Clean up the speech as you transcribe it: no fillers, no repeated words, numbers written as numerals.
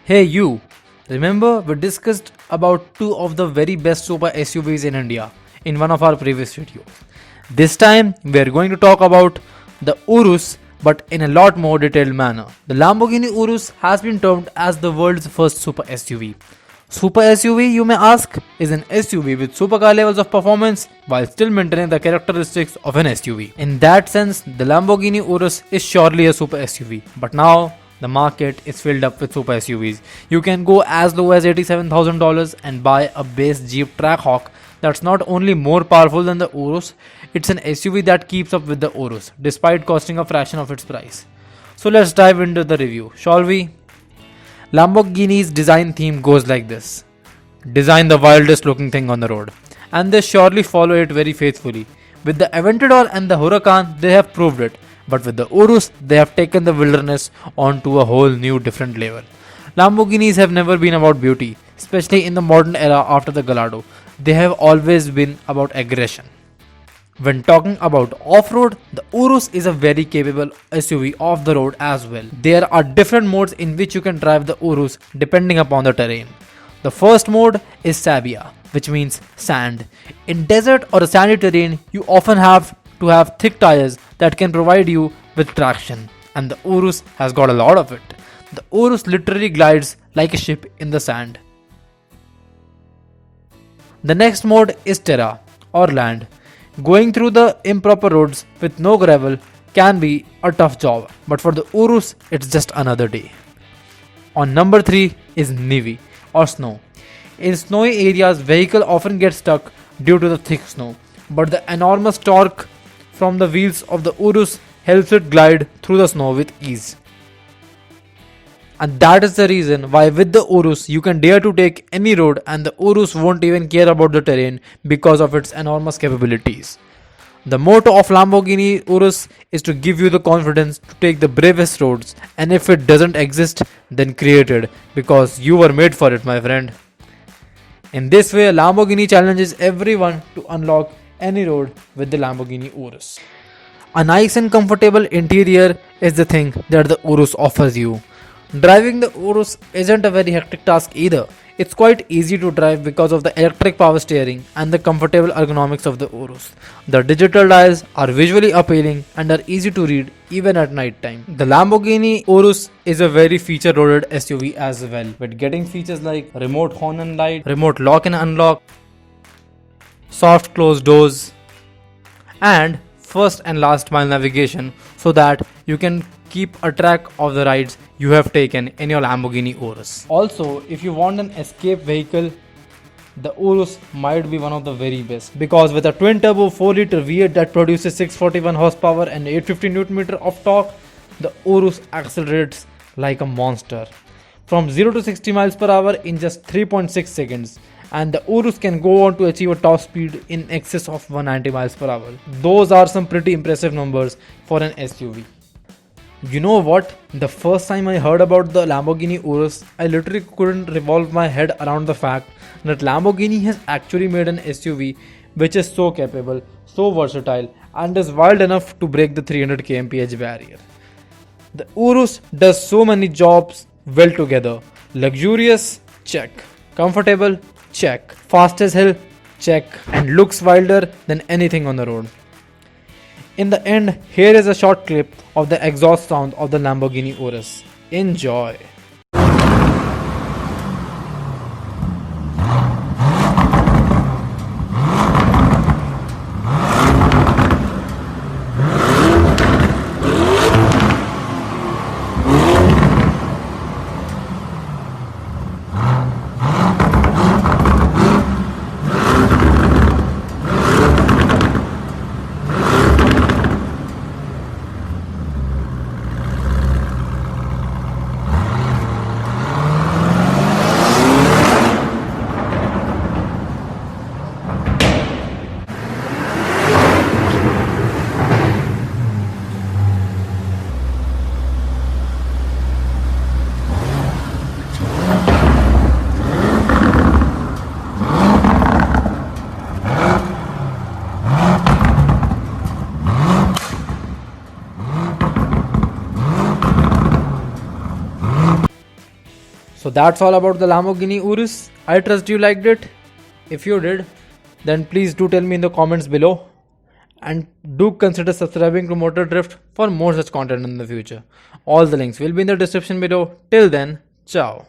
Hey you! Remember we discussed about two of the very best super SUVs in India in one of our previous videos. This time we are going to talk about the Urus but in a lot more detailed manner. The Lamborghini Urus has been termed as the world's first super SUV. Super SUV, you may ask, is an SUV with supercar levels of performance while still maintaining the characteristics of an SUV. In that sense, the Lamborghini Urus is surely a super SUV. But now, the market is filled up with super SUVs. You can go as low as $87,000 and buy a base Jeep Trackhawk that's not only more powerful than the Urus, it's an SUV that keeps up with the Urus despite costing a fraction of its price. So let's dive into the review, shall we? Lamborghini's design theme goes like this: design the wildest looking thing on the road. And they surely follow it very faithfully. With the Aventador and the Huracan, they have proved it. But with the Urus, they have taken the wilderness onto a whole new different level. Lamborghinis have never been about beauty, especially in the modern era after the Gallardo. They have always been about aggression. When talking about off-road, the Urus is a very capable SUV off the road as well. There are different modes in which you can drive the Urus depending upon the terrain. The first mode is Sabia, which means sand. In desert or a sandy terrain, you often have to have thick tires that can provide you with traction, and the Urus has got a lot of it. The Urus literally glides like a ship in the sand. The next mode is Terra or land. Going through the improper roads with no gravel can be a tough job, but for the Urus, it's just another day. On number 3 is Nivi or snow. In snowy areas, vehicle often get stuck due to the thick snow, but the enormous torque from the wheels of the Urus helps it glide through the snow with ease. And that is the reason why with the Urus you can dare to take any road and the Urus won't even care about the terrain because of its enormous capabilities. The motto of Lamborghini Urus is to give you the confidence to take the bravest roads, and if it doesn't exist, then create it, because you were made for it, my friend. In this way, Lamborghini challenges everyone to unlock any road with the Lamborghini Urus. A nice and comfortable interior is the thing that the Urus offers you. Driving the Urus isn't a very hectic task either. It's quite easy to drive because of the electric power steering and the comfortable ergonomics of the Urus. The digital dials are visually appealing and are easy to read even at night time. The Lamborghini Urus is a very feature-loaded SUV as well, with getting features like remote horn and light, remote lock and unlock, soft closed doors, and first and last mile navigation, so that you can keep a track of the rides you have taken in your Lamborghini Urus. Also, if you want an escape vehicle, the Urus might be one of the very best, because with a twin turbo 4-liter V8 that produces 641 horsepower and 850 Nm of torque, the Urus accelerates like a monster from 0 to 60 miles per hour in just 3.6 seconds. And the Urus can go on to achieve a top speed in excess of 190 miles per hour. Those are some pretty impressive numbers for an SUV. You know what? The first time I heard about the Lamborghini Urus, I literally couldn't revolve my head around the fact that Lamborghini has actually made an SUV which is so capable, so versatile, and is wild enough to break the 300 kmph barrier. The Urus does so many jobs well together. Luxurious? Check. Comfortable? Check. Fast as hell? Check. And looks wilder than anything on the road. In the end, here is a short clip of the exhaust sound of the Lamborghini Urus. Enjoy. So that's all about the Lamborghini Urus. I trust you liked it. If you did, then please do tell me in the comments below. And do consider subscribing to Motor Drift for more such content in the future. All the links will be in the description below. Till then, ciao.